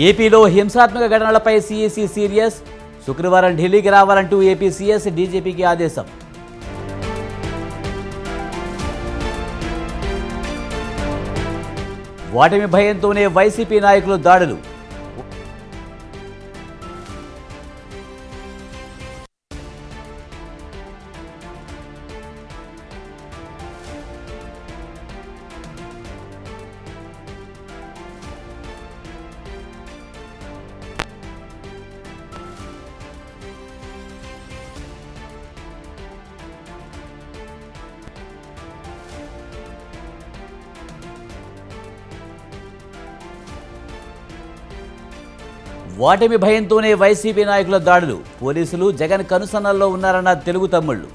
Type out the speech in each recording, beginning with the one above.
ఏపీలో హింసాత్మక ఘటనలపై CEC serious. శుక్రవారం ఢిల్లీకి రావాలంటూ ఏపీ సీఎస్ డీజీపీకి ఆదేశం. ఓటమి భయంతోనే వైసీపీ నాయకులు దాడులు. ఓటమి భయంతోనే వైసీపీ నాయకుల దాడులు. పోలీసులు జగన్ కనుసన్నల్లో ఉన్నారన్న తెలుగు తమ్ముళ్లు.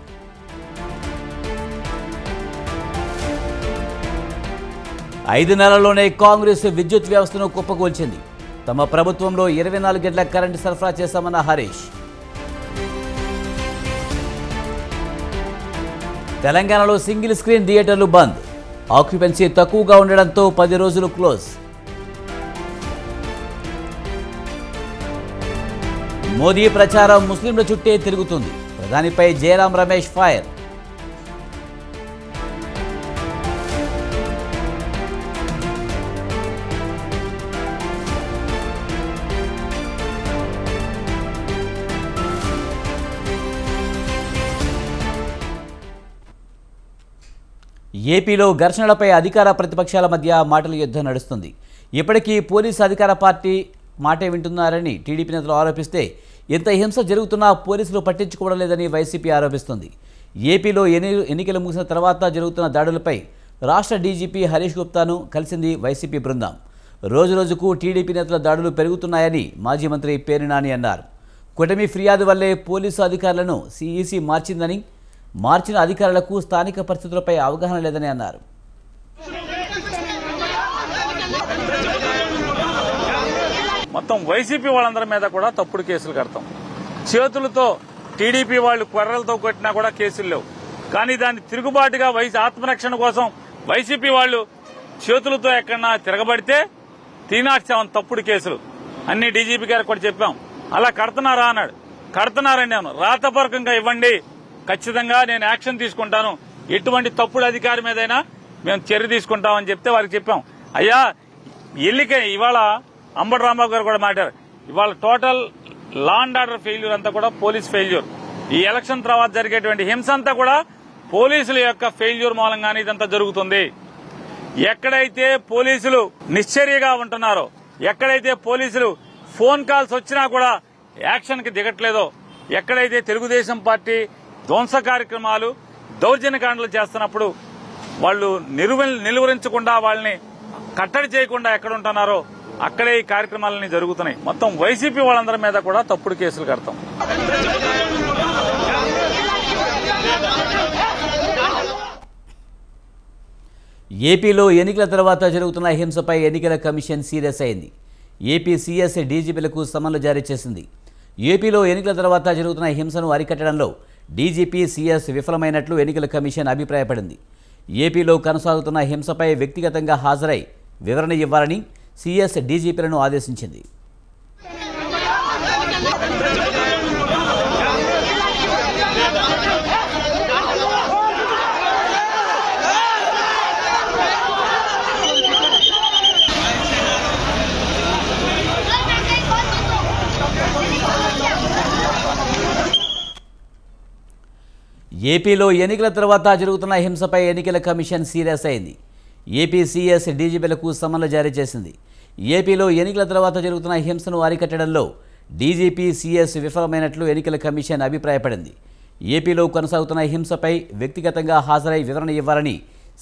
ఐదు నెలల్లోనే కాంగ్రెస్ విద్యుత్ వ్యవస్థను కుప్పకూల్చింది. తమ ప్రభుత్వంలో 24 గంటల కరెంటు సరఫరా చేశామన్న హరీష్. తెలంగాణలో సింగిల్ స్క్రీన్ థియేటర్లు బంద్. ఆక్యుపెన్సీ తక్కువగా ఉండడంతో 10 రోజులు క్లోజ్. మోదీ ప్రచారం ముస్లింల చుట్టే తిరుగుతుంది. ప్రధానిపై జయరాం రమేష్ ఫైర్. ఏపీలో ఘర్షణలపై అధికార ప్రతిపక్షాల మధ్య మాటల యుద్ధం నడుస్తుంది. ఇప్పటికీ పోలీసు అధికార పార్టీ మాటే వింటున్నారని టీడీపీ నేతలు ఆరోపిస్తే ఎంత హింస జరుగుతున్నా పోలీసులు పట్టించుకోవడం లేదని వైసీపీ ఆరోపిస్తుంది. ఏపీలో ఎన్నికలు ముగిసిన తర్వాత జరుగుతున్న దాడులపై రాష్ట్ర డీజీపీ హరీష్ గుప్తాను కలిసింది వైసీపీ బృందం. రోజురోజుకు టీడీపీ నేతల దాడులు పెరుగుతున్నాయని మాజీ మంత్రి పేర్ని నాని అన్నారు. కూటమి ఫిర్యాదు వల్లే పోలీసు అధికారులను సీఈసీ మార్చిందని, మార్చిన అధికారులకు స్థానిక పరిస్థితులపై అవగాహన లేదని అన్నారు. మొత్తం వైసీపీ వాళ్ళందరి మీద కూడా తప్పుడు కేసులు కడతాం. చేతులతో టీడీపీ వాళ్ళు కొర్రలతో కొట్టినా కూడా కేసులు లేవు. కానీ దాన్ని తిరుగుబాటుగా ఆత్మరక్షణ కోసం వైసీపీ వాళ్ళు చేతులతో ఎక్కడన్నా తిరగబడితే 307 తప్పుడు కేసులు అన్ని డీజీపీ గారికి కూడా చెప్పాం. అలా కడుతున్నారా అన్నాడు. కడుతున్నారని నేను రాతపూర్వకంగా ఇవ్వండి, ఖచ్చితంగా నేను యాక్షన్ తీసుకుంటాను, ఎటువంటి తప్పుడు అధికారి మీదైనా మేము చర్య తీసుకుంటామని చెప్తే వారికి చెప్పాం. అయ్యా ఎల్లికే ఇవాళ అంబటి రాంబాబు గారు కూడా మాట్లాడారు. ఇవాళ total law and order failure అంతా కూడా పోలీస్ ఫెయిల్యూర్. ఈ ఎలక్షన్ తర్వాత జరిగేటువంటి హింస అంతా కూడా పోలీసుల యొక్క ఫెయిల్యూర్ మూలంగానే ఇదంతా జరుగుతుంది. ఎక్కడైతే పోలీసులు నిశ్చర్యగా ఉంటున్నారో, ఎక్కడైతే పోలీసులు ఫోన్ కాల్స్ వచ్చినా కూడా యాక్షన్ కి దిగట్లేదో, ఎక్కడైతే తెలుగుదేశం పార్టీ ధ్వంస కార్యక్రమాలు దౌర్జన్యకాండలు చేస్తున్నప్పుడు వాళ్ళు నిలువరించకుండా వాళ్ళని కట్టడి చేయకుండా ఎక్కడ ఉంటున్నారో అక్కడే ఈ కార్యక్రమాలన్నీ జరుగుతున్నాయి. మొత్తం వైసీపీ వాళ్ళందరి మీద కూడా తప్పుడు కేసులు కడతాం. ఏపీలో ఎన్నికల తర్వాత జరుగుతున్న హింసపై ఎన్నికల కమిషన్ సీరియస్ అయింది. ఏపీ సీఎస్ డీజీపీలకు సమన్లు జారీ చేసింది. ఏపీలో ఎన్నికల తర్వాత జరుగుతున్న హింసను అరికట్టడంలో డీజీపీ సీఎస్ విఫలమైనట్లు ఎన్నికల కమిషన్ అభిప్రాయపడింది. ఏపీలో కొనసాగుతున్న హింసపై వ్యక్తిగతంగా హాజరై వివరణ ఇవ్వాలని సీఎస్ డీజీపీలను ఆదేశించింది. ఏపీలో ఎన్నికల తర్వాత జరుగుతున్న హింసపై ఎన్నికల కమిషన్ సీరియస్ అయింది. ఏపీ సీఎస్ డీజీపీలకు సమన్లు జారీ చేసింది. ఏపీలో ఎన్నికల తర్వాత జరుగుతున్న హింసను అరికట్టడంలో డీజీపీ సీఎస్ విఫలమైనట్లు ఎన్నికల కమిషన్ అభిప్రాయపడింది. ఏపీలో కొనసాగుతున్న హింసపై వ్యక్తిగతంగా హాజరై వివరణ ఇవ్వాలని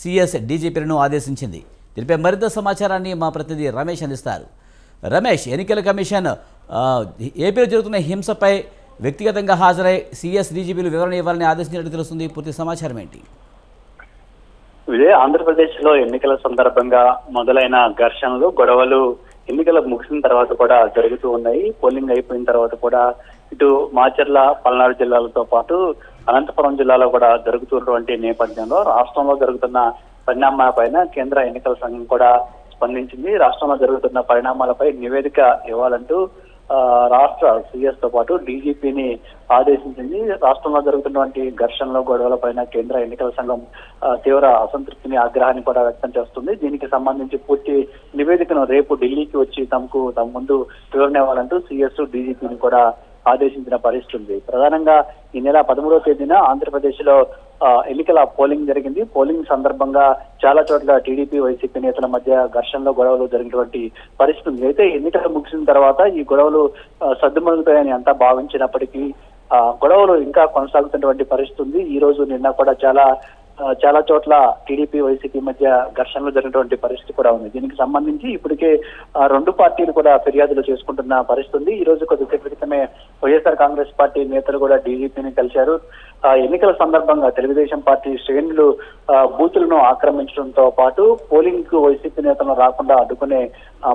సీఎస్ డీజీపీలను ఆదేశించింది. దీనిపై మరింత సమాచారాన్ని మా ప్రతినిధి రమేష్ అందిస్తారు. రమేష్, ఎన్నికల కమిషన్ ఏపీలో జరుగుతున్న హింసపై వ్యక్తిగతంగా హాజరై సీఎస్ డీజీపీలు వివరణ ఇవ్వాలని ఆదేశించినట్టు తెలుస్తుంది. పూర్తి సమాచారం ఏంటి? ఇదే ఆంధ్రప్రదేశ్ లో ఎన్నికల సందర్భంగా మొదలైన ఘర్షణలు, గొడవలు ఎన్నికలు ముగిసిన తర్వాత కూడా జరుగుతూ ఉన్నాయి. పోలింగ్ అయిపోయిన తర్వాత కూడా ఇటు మాచర్ల, పల్నాడు జిల్లాలతో పాటు అనంతపురం జిల్లాలో కూడా జరుగుతున్నటువంటి నేపథ్యంలో రాష్ట్రంలో జరుగుతున్న పరిణామాలపైన కేంద్ర ఎన్నికల సంఘం కూడా స్పందించింది. రాష్ట్రంలో జరుగుతున్న పరిణామాలపై నివేదిక ఇవ్వాలంటూ రాష్ట్ర సిఎస్ తో పాటు డీజీపీని ఆదేశించింది. రాష్ట్రంలో జరుగుతున్నటువంటి ఘర్షణలు గొడవలపైన కేంద్ర ఎన్నికల సంఘం తీవ్ర అసంతృప్తిని ఆగ్రహాన్ని కూడా వ్యక్తం చేస్తుంది. దీనికి సంబంధించి పూర్తి నివేదికను రేపు ఢిల్లీకి వచ్చి తమ ముందు వివరణ ఇవ్వాలంటూ సిఎస్ డీజీపీని కూడా ఆదేశించిన పరిస్థితి ఉంది. ప్రధానంగా ఈ నెల 13వ తేదీన ఆంధ్రప్రదేశ్ లో ఎన్నికల పోలింగ్ జరిగింది. పోలింగ్ సందర్భంగా చాలా చోట్ల టీడీపీ వైసీపీ నేతల మధ్య ఘర్షణలో గొడవలు జరిగినటువంటి పరిస్థితి ఉంది. అయితే ఎన్నికలు ముగిసిన తర్వాత ఈ గొడవలు సద్దుమణుగుతాయని అంతా భావించినప్పటికీ గొడవలు ఇంకా కొనసాగుతున్నటువంటి పరిస్థితి ఉంది. ఈ రోజు నిన్న కూడా చాలా చోట్ల టీడీపీ వైసీపీ మధ్య ఘర్షణలు జరిగినటువంటి పరిస్థితి కూడా ఉంది. దీనికి సంబంధించి ఇప్పటికే రెండు పార్టీలు కూడా ఫిర్యాదులు చేసుకుంటున్న పరిస్థితి ఉంది. ఈ రోజు కొద్దిసేపటి క్రితమే వైఎస్ఆర్ కాంగ్రెస్ పార్టీ నేతలు కూడా డీజీపీని కలిశారు. ఎన్నికల సందర్భంగా తెలుగుదేశం పార్టీ శ్రేణులు బూతులను ఆక్రమించడంతో పాటు పోలింగ్ కు వైసీపీ నేతలను రాకుండా అడ్డుకునే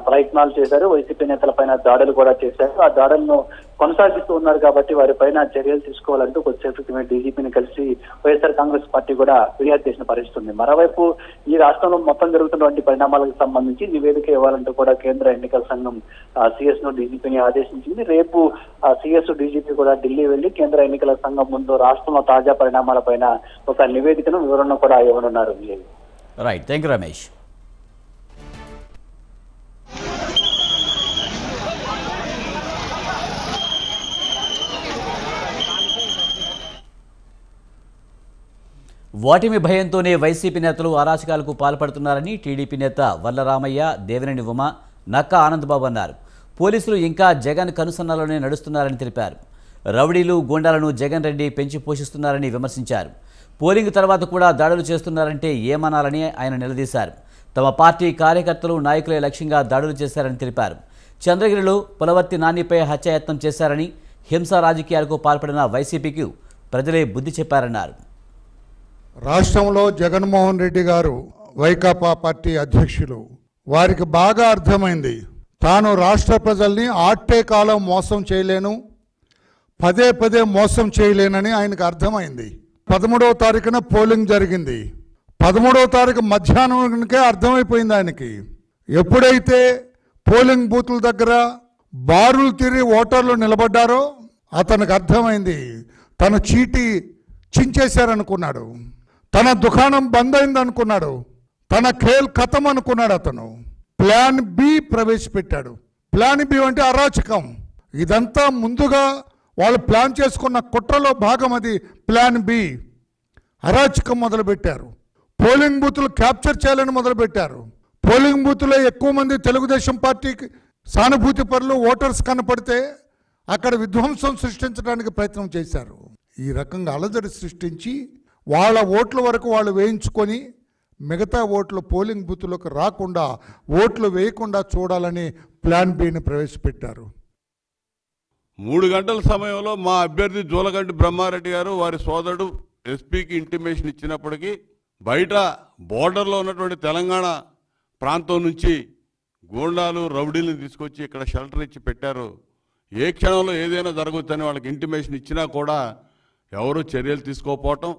ప్రయత్నాలు చేశారు. వైసీపీ నేతలపైన దాడులు కూడా చేశారు. ఆ దాడులను కొనసాగిస్తూ ఉన్నారు కాబట్టి వారిపైన చర్యలు తీసుకోవాలంటూ కొద్దిసేపు క్రితమే డీజీపీని కలిసి వైఎస్ఆర్ కాంగ్రెస్ పార్టీ కూడా ఫిర్యాదు చేసిన పరిస్థితి ఉంది. మరోవైపు ఈ రాష్ట్రంలో మొత్తం జరుగుతున్నటువంటి పరిణామాలకు సంబంధించి నివేదిక ఇవ్వాలంటూ కూడా కేంద్ర ఎన్నికల సంఘం సిఎస్ ను డీజీపీని ఆదేశించింది. రేపు సిఎస్ డీజీపీ కూడా ఢిల్లీ వెళ్లి కేంద్ర ఎన్నికల సంఘం ముందు రాష్ట్రంలో తాజా పరిణామాలపైన ఒక నివేదికను వివరణ కూడా ఇవ్వనున్నారు. Right, thank you Ramesh. ఓటమి భయంతోనే వైసీపీ నేతలు అరాచకాలకు పాల్పడుతున్నారని టీడీపీ నేత వల్లరామయ్య, దేవినేని ఉమ, నక్కా ఆనందబాబు అన్నారు. పోలీసులు ఇంకా జగన్ కనుసన్నలోనే నడుస్తున్నారని తెలిపారు. రౌడీలు, గూండాలను జగన్ రెడ్డి పెంచి పోషిస్తున్నారని విమర్శించారు. పోలింగ్ తర్వాత కూడా దాడులు చేస్తున్నారంటే ఏమనాలని ఆయన నిలదీశారు. తమ పార్టీ కార్యకర్తలు, నాయకులే లక్ష్యంగా దాడులు చేశారని తెలిపారు. చంద్రగిరిలో పులవర్తి నానిపై హత్యాయత్నం చేశారని, హింసా రాజకీయాలకు పాల్పడిన వైసీపీకి ప్రజలే బుద్ధి చెప్పారన్నారు. రాష్ట్రంలో జగన్మోహన్ రెడ్డి గారు వైకాపా పార్టీ అధ్యక్షులు, వారికి బాగా అర్థమైంది తాను రాష్ట్ర ప్రజల్ని ఆట్టే కాలం మోసం చేయలేను, పదే పదే మోసం చేయలేనని ఆయనకు అర్థమైంది. 13వ తారీఖున పోలింగ్ జరిగింది. 13వ తారీఖు మధ్యాహ్నానికే అర్థమైపోయింది ఆయనకి. ఎప్పుడైతే పోలింగ్ బూతుల దగ్గర బారులు తిరిగి ఓటర్లు నిలబడ్డారో అతనికి అర్థమైంది తను చీటీ చించేశారనుకున్నాడు, తన దుకాణం బంద్ అయింది అనుకున్నాడు, తన ఖేల్ ఖతం అనుకున్నాడు. అతను ప్లాన్ బి ప్రవేశపెట్టాడు. ప్లాన్ బి అంటే అరాచకం. ఇదంతా ముందుగా వాళ్ళు ప్లాన్ చేసుకున్న కుట్రలో భాగం. అది ప్లాన్ బి. అరాచకం మొదలుపెట్టారు. పోలింగ్ బూతులు క్యాప్చర్ చేయాలని మొదలుపెట్టారు. పోలింగ్ బూత్లో ఎక్కువ మంది తెలుగుదేశం పార్టీకి సానుభూతి పరులు, ఓటర్స్ కనపడితే అక్కడ విధ్వంసం సృష్టించడానికి ప్రయత్నం చేశారు. ఈ రకంగా అలజడి సృష్టించి వాళ్ళ ఓట్ల వరకు వాళ్ళు వేయించుకొని మిగతా ఓట్లు పోలింగ్ బూత్లోకి రాకుండా, ఓట్లు వేయకుండా చూడాలని ప్లాన్ బిని ప్రవేశపెట్టారు. 3 గంటల సమయంలో మా అభ్యర్థి జూలగంటి బ్రహ్మారెడ్డి గారు వారి సోదరుడు ఎస్పీకి ఇంటిమేషన్ ఇచ్చినప్పటికీ బయట బోర్డర్లో ఉన్నటువంటి తెలంగాణ ప్రాంతం నుంచి గూండాలు, రౌడీలను తీసుకొచ్చి ఇక్కడ షెల్టర్ ఇచ్చి పెట్టారు. ఏ క్షణంలో ఏదైనా జరగవచ్చని వాళ్ళకి ఇంటిమేషన్ ఇచ్చినా కూడా ఎవరు చర్యలు తీసుకోకపోవటం,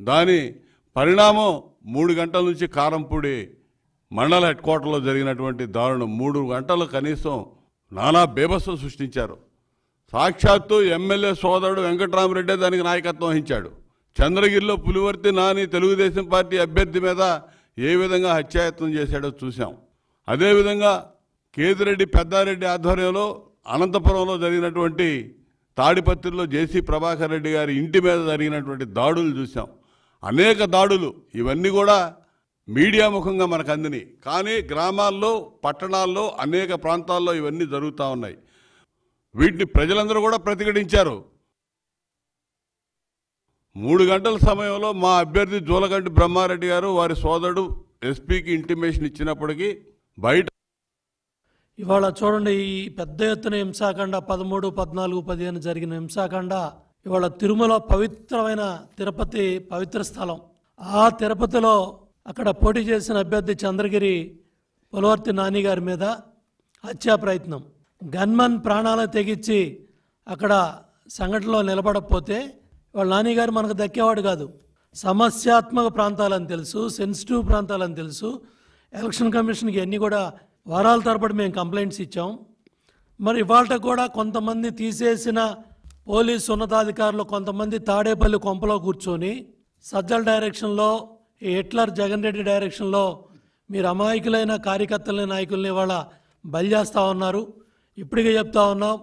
దాని పరిణామం 3 గంటల నుంచి కారంపూడి మండల హెడ్ క్వార్టర్లో జరిగినటువంటి దారుణం. 3 గంటలు కనీసం నానా బేభత్సం సృష్టించారు. సాక్షాత్తు ఎమ్మెల్యే సోదరుడు వెంకటరామరెడ్డి దానికి నాయకత్వం వహించాడు. చంద్రగిరిలో పులివర్తి నాని తెలుగుదేశం పార్టీ అభ్యర్థి మీద ఏ విధంగా హత్యాయత్నం చేశాడో చూసాం. అదేవిధంగా కేతిరెడ్డి, పెద్దారెడ్డి ఆధ్వర్యంలో అనంతపురంలో జరిగినటువంటి తాడిపత్రిలో జేసీ ప్రభాకర్ రెడ్డి గారి ఇంటి మీద జరిగినటువంటి దాడులు చూసాం. అనేక దాడులు, ఇవన్నీ కూడా మీడియా ముఖంగా మనకు అందిని. కానీ గ్రామాల్లో, పట్టణాల్లో, అనేక ప్రాంతాల్లో ఇవన్నీ జరుగుతూ ఉన్నాయి. వీటిని ప్రజలందరూ కూడా ప్రతిఘటించారు. 3 గంటల సమయంలో మా అభ్యర్థి జూలగంటి బ్రహ్మారెడ్డి గారు వారి సోదరుడు ఎస్పీకి ఇంటిమేషన్ ఇచ్చినప్పటికీ బయట ఇవాళ చూడండి, ఈ పెద్ద ఎత్తున హింసాకాండ 13, 14, 15 జరిగిన హింసాకాండ ఇవాళ తిరుమల పవిత్రమైన తిరుపతి పవిత్ర స్థలం. ఆ తిరుపతిలో అక్కడ పోటీ చేసిన అభ్యర్థి చంద్రగిరి పులవర్తి నాని గారి మీద హత్యా ప్రయత్నం. గన్మన్ ప్రాణాలను తెగించి అక్కడ సంఘటనలో నిలబడకపోతే వాళ్ళ నానిగారు మనకు దక్కేవాడు కాదు. సమస్యాత్మక ప్రాంతాలని తెలుసు, సెన్సిటివ్ ప్రాంతాలని తెలుసు, ఎలక్షన్ కమిషన్కి అన్నీ కూడా వారాల తరబడి మేము కంప్లైంట్స్ ఇచ్చాం. మరి ఇవాళ కూడా కొంతమంది తీసేసిన పోలీసు ఉన్నతాధికారులు కొంతమంది తాడేపల్లి కొంపలో కూర్చొని సజ్జల డైరెక్షన్లో, ఈ హిట్లర్ జగన్ రెడ్డి డైరెక్షన్లో మీరు అమాయకులైన కార్యకర్తలైన నాయకుల్ని ఇవాళ బలి చేస్తూ ఉన్నారు. ఇప్పటికే చెప్తా ఉన్నాం,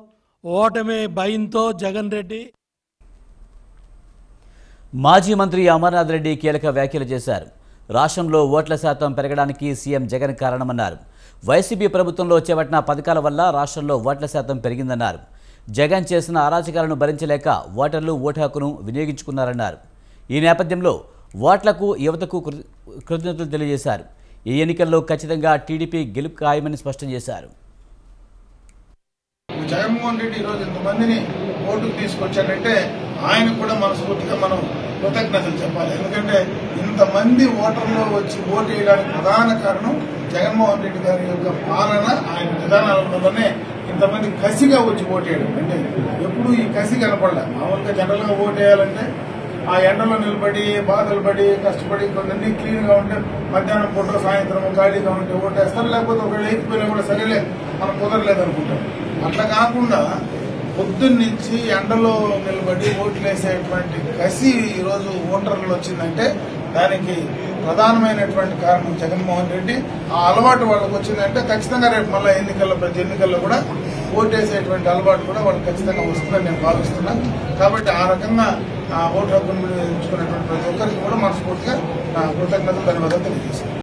ఓటమి భయంతో జగన్ రెడ్డి. మాజీ మంత్రి అమర్నాథ్ రెడ్డి కీలక వ్యాఖ్యలు చేశారు. రాష్ట్రంలో ఓట్ల శాతం పెరగడానికి సీఎం జగన్ కారణమన్నారు. వైసీపీ ప్రభుత్వంలో చేపట్టిన పథకాల వల్ల రాష్ట్రంలో ఓట్ల శాతం పెరిగిందన్నారు. జగన్ చేసిన అరాచకాలను భరించలేక ఓటర్లు ఓటు హక్కును వినియోగించుకున్నారన్నారు. ఈ నేపథ్యంలో ఓట్లకు యువతకు కృతజ్ఞతలు తెలియజేశారు. ఈ ఎన్నికల్లో ఖచ్చితంగా టీడీపీ గెలుపు ఖాయమని స్పష్టం చేశారు. జగన్మోహన్ రెడ్డి ఈరోజు ఇంతమందిని ఓటుకు తీసుకొచ్చాడంటే ఆయనకు కూడా మనస్ఫూర్తిగా మనం కృతజ్ఞతలు చెప్పాలి. ఎందుకంటే ఇంతమంది ఓటర్లు వచ్చి ఓటు వేయడానికి ప్రధాన కారణం జగన్మోహన్ రెడ్డి గారి యొక్క పాలన, ఆయన విధానాల వల్లనే ఇంతమంది కసిగా వచ్చి ఓటు వేయడం. అంటే ఎప్పుడు ఈ కసి కనపడలే. మామూలుగా జనరల్ గా ఓటు వేయాలంటే ఆ ఎండలో నిలబడి బాధలు పడి కష్టపడి కొన్ని క్లీన్ గా ఉంటే మధ్యాహ్నం పూట సాయంత్రం ఖాళీగా ఉంటే ఓటేస్తారు. లేకపోతే ఒకవేళ వేయకపోయినా కూడా సరేలే మనం కుదరలేదు అనుకుంటాం. అట్లా కాకుండా పొద్దున్నుంచి ఎండలో నిలబడి ఓట్లు వేసేటువంటి కసి ఈరోజు ఓటర్లు వచ్చిందంటే దానికి ప్రధానమైనటువంటి కారణం జగన్మోహన్ రెడ్డి. ఆ అలవాటు వాళ్ళకి వచ్చిందంటే ఖచ్చితంగా రేపు మళ్ళీ ఎన్నికల్లో, ప్రతి ఎన్నికల్లో కూడా ఓటేసేటువంటి అలవాటు కూడా వాళ్ళకి ఖచ్చితంగా వస్తుందని నేను భావిస్తున్నాను. కాబట్టి ఆ రకంగా ఆ ఓటు హక్కును వినియోగించుకున్నటువంటి ప్రతి ఒక్కరికి కూడా మనస్ఫూర్తిగా నా కృతజ్ఞతలు, ధన్యవాదాలు తెలియజేస్తాను.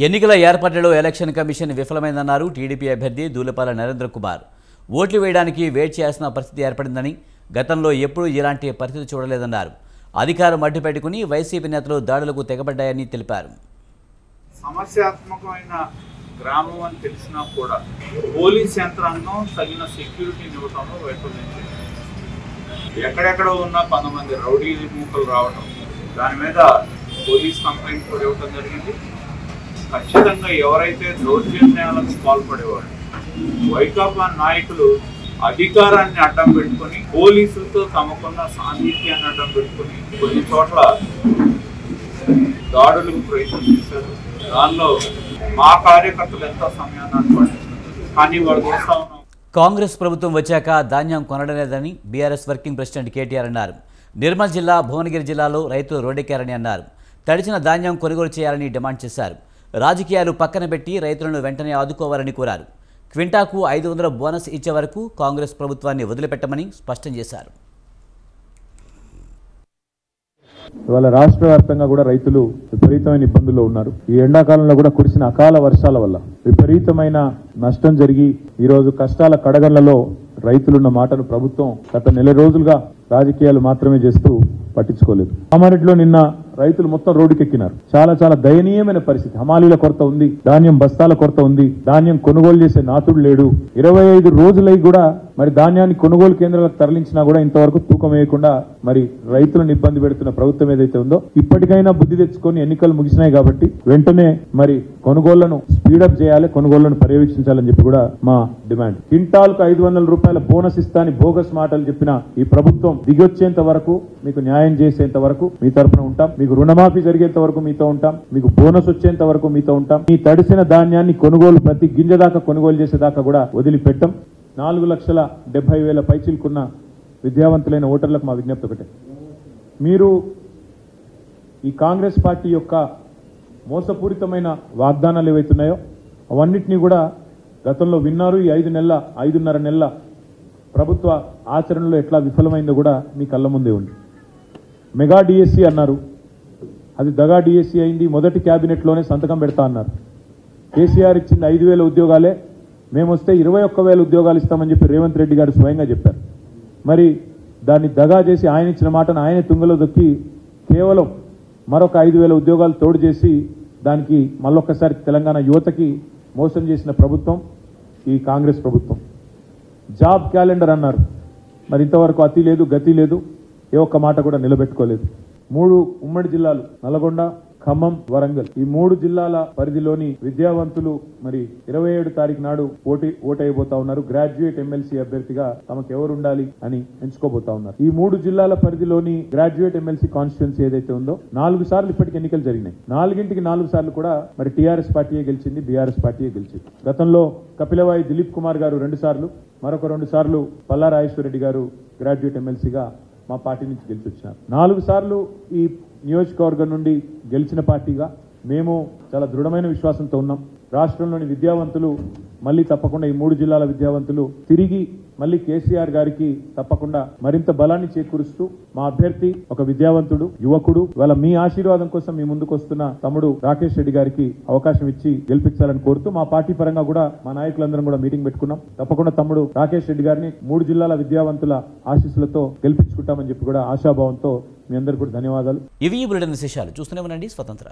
ఎన్నికల ఏర్పాట్లలో ఎలక్షన్ కమిషన్ విఫలమైందన్నారు టీడీపీ అభ్యర్థి దూలపాల నరేంద్ర కుమార్. ఓట్లు వేయడానికి వెయిట్ చేయాల్సిన పరిస్థితి ఏర్పడిందని, గతంలో ఎప్పుడూ ఇలాంటి పరిస్థితి చూడలేదన్నారు. అధికారం అడ్డుపెట్టుకుని వైసీపీ నేతలు దాడులకు తెగబడ్డాయని తెలిపారు. సమస్యాత్మకమైన గ్రామం అని తెలిసినా కూడా పోలీస్ యంత్రాంగం తగిన సెక్యూరిటీని ఇవ్వడంలో వైఫల్యం. ఎక్కడెక్కడ ఉన్న 10 మంది రౌడీ మూకలు రావడం, దాని మీద పోలీస్ కంప్లైంట్ కూడా ఇవ్వడం జరిగింది. ఖచ్చితంగా ఎవరైతే దౌర్జన్యాలకు పాల్పడేవాడు, వైకాపా నాయకులు అధికారాన్ని అడ్డం పెట్టుకుని పోలీసులతో తమకున్న సాన్నిధ్యాన్ని అడ్డం పెట్టుకుని కొన్ని చోట్ల దాడులకు ప్రయత్నం చేశారు. దానిలో మా కార్యకర్తలు ఎంతో సమయాన్ని అనుభవించారు. కానీ వాళ్ళు చూస్తా ఉన్నాం. కాంగ్రెస్ ప్రభుత్వం వచ్చాక ధాన్యం కొనడలేదని బీఆర్ఎస్ వర్కింగ్ ప్రెసిడెంట్ కేటీఆర్ అన్నారు. నిర్మల్ జిల్లా, భువనగిరి జిల్లాలో రైతులు రోడ్డెక్కారని అన్నారు. తడిచిన ధాన్యం కొనుగోలు చేయాలని డిమాండ్ చేశారు. రాజకీయాలు పక్కన పెట్టి రైతులను వెంటనే ఆదుకోవాలని కోరారు. క్వింటాకు 500 బోనస్ ఇచ్చే వరకు కాంగ్రెస్ ప్రభుత్వాన్ని వదిలిపెట్టమని స్పష్టం చేశారు. ఇవాళ రాష్ట్ర వ్యాప్తంగా కూడా రైతులు విపరీతమైన ఇబ్బందుల్లో ఉన్నారు. ఈ ఎండాకాలంలో కూడా కురిసిన అకాల వర్షాల వల్ల విపరీతమైన నష్టం జరిగి ఈరోజు కష్టాల కడగళ్లలో రైతులున్న మాటను ప్రభుత్వం గత నెల రోజులుగా రాజకీయాలు మాత్రమే చేస్తూ పట్టించుకోలేదు. కామారెడ్డిలో నిన్న రైతులు మొత్తం రోడ్డుకెక్కినారు. చాలా చాలా దయనీయమైన పరిస్థితి. హమాలీల కొరత ఉంది, ధాన్యం బస్తాల కొరత ఉంది, ధాన్యం కొనుగోలు చేసే నాతుడు లేడు. 25 రోజులై కూడా మరి ధాన్యాన్ని కొనుగోలు కేంద్రాలకు తరలించినా కూడా ఇంతవరకు తూకం వేయకుండా మరి రైతులను ఇబ్బంది పెడుతున్న ప్రభుత్వం ఏదైతే ఉందో ఇప్పటికైనా బుద్ధి తెచ్చుకొని ఎన్నికలు ముగిసినాయి కాబట్టి వెంటనే మరి కొనుగోళ్లను స్పీడప్ చేయాలి, కొనుగోళ్లను పర్యవేక్షించాలని చెప్పి కూడా మా డిమాండ్. క్వింటాల్కు 500 రూపాయల బోనస్ ఇస్తాని బోగస్ మాటలు చెప్పిన ఈ ప్రభుత్వం దిగొచ్చేంత వరకు, మీకు న్యాయం చేసేంత వరకు మీ తరఫున ఉంటాం. మీకు రుణమాఫీ జరిగేంత వరకు మీతో ఉంటాం. మీకు బోనస్ వచ్చేంత వరకు మీతో ఉంటాం. మీ తడిసిన ధాన్యాన్ని కొనుగోలు ప్రతి గింజ దాకా కొనుగోలు చేసేదాకా కూడా వదిలిపెట్టం. 4,70,000 పైచిలుకున్న విద్యావంతులైన ఓటర్లకు మా విజ్ఞప్తి ఒకటే, మీరు ఈ కాంగ్రెస్ పార్టీ యొక్క మోసపూరితమైన వాగ్దానాలు ఏవైతున్నాయో అవన్నిటినీ కూడా గతంలో విన్నారు. ఈ 5.5 నెలల ప్రభుత్వ ఆచరణలో ఎట్లా విఫలమైందో కూడా మీ కళ్ళ ముందే ఉంది. మెగా డిఎస్సీ అన్నారు, అది దగా డిఎస్సీ అయింది. మొదటి క్యాబినెట్లోనే సంతకం పెడతా అన్నారు. కేసీఆర్ ఇచ్చింది 5,000 ఉద్యోగాలే, మేము వస్తే 21,000 ఉద్యోగాలు ఇస్తామని చెప్పి రేవంత్ రెడ్డి గారు స్వయంగా చెప్పారు. మరి దాన్ని దగా చేసి ఆయన ఇచ్చిన మాటను ఆయనే తుంగలో దొక్కి కేవలం మరొక 5,000 ఉద్యోగాలు తోడు చేసి దానికి మళ్ళొక్కసారి తెలంగాణ యువతకి మోసం చేసిన ప్రభుత్వం ఈ కాంగ్రెస్ ప్రభుత్వం. జాబ్ క్యాలెండర్ అన్నారు, మరి ఇంతవరకు అతి లేదు, గతి లేదు, ఏ ఒక్క మాట కూడా నిలబెట్టుకోలేదు. 3 ఉమ్మడి జిల్లాలు నల్గొండ, ఖమ్మం, వరంగల్ ఈ 3 జిల్లాల పరిధిలోని విద్యావంతులు మరి 27 తారీఖు నాడు ఓటైపోతా ఉన్నారు. గ్రాడ్యుయేట్ ఎమ్మెల్సీ అభ్యర్థిగా తమకు ఎవరు ఉండాలి అని ఎంచుకోబోతా ఉన్నారు. ఈ 3 జిల్లాల పరిధిలోని గ్రాడ్యుయేట్ ఎమ్మెల్సీ కాన్స్టిట్యున్సీ ఏదైతే ఉందో 4 సార్లు ఇప్పటికి ఎన్నికలు జరిగినాయి. 4 సార్లు కూడా మరి టీఆర్ఎస్ పార్టీయే గెలిచింది, బీఆర్ఎస్ పార్టీయే గెలిచింది. గతంలో కపిలవాయి దిలీప్ కుమార్ గారు 2 సార్లు, మరొక 2 సార్లు పల్లా రాజేశ్వరరెడ్డి గారు గ్రాడ్యుయేట్ ఎమ్మెల్సీగా మా పార్టీ నుంచి గెలిచి వచ్చినారు. 4 సార్లు ఈ నియోజకవర్గం నుండి గెలిచిన పార్టీగా మేము చాలా దృఢమైన విశ్వాసంతో ఉన్నాం. రాష్ట్రంలోని విద్యావంతులు మళ్ళీ తప్పకుండా ఈ 3 జిల్లాల విద్యావంతులు తిరిగి మళ్ళీ కేసీఆర్ గారికి తప్పకుండా మరింత బలాన్ని చేకూరుస్తూ మా అభ్యర్థి ఒక విద్యావంతుడు, యువకుడు, ఇవాళ మీ ఆశీర్వాదం కోసం మీ ముందుకు వస్తున్న తమ్ముడు రాకేష్ రెడ్డి గారికి అవకాశం ఇచ్చి గెలిపించాలని కోరుతూ మా పార్టీ పరంగా కూడా మా నాయకులందరం కూడా మీటింగ్ పెట్టుకున్నాం. తప్పకుండా తమ్ముడు రాకేష్ రెడ్డి గారిని 3 జిల్లాల విద్యావంతుల ఆశీస్సులతో గెలిపించుకుంటామని చెప్పి కూడా ఆశాభావంతో మీ అందరికీ కూడా ధన్యవాదాలు. ఇవి బులెటిన్ విశేషాలు. చూస్తూనే ఉండండి స్వతంత్ర.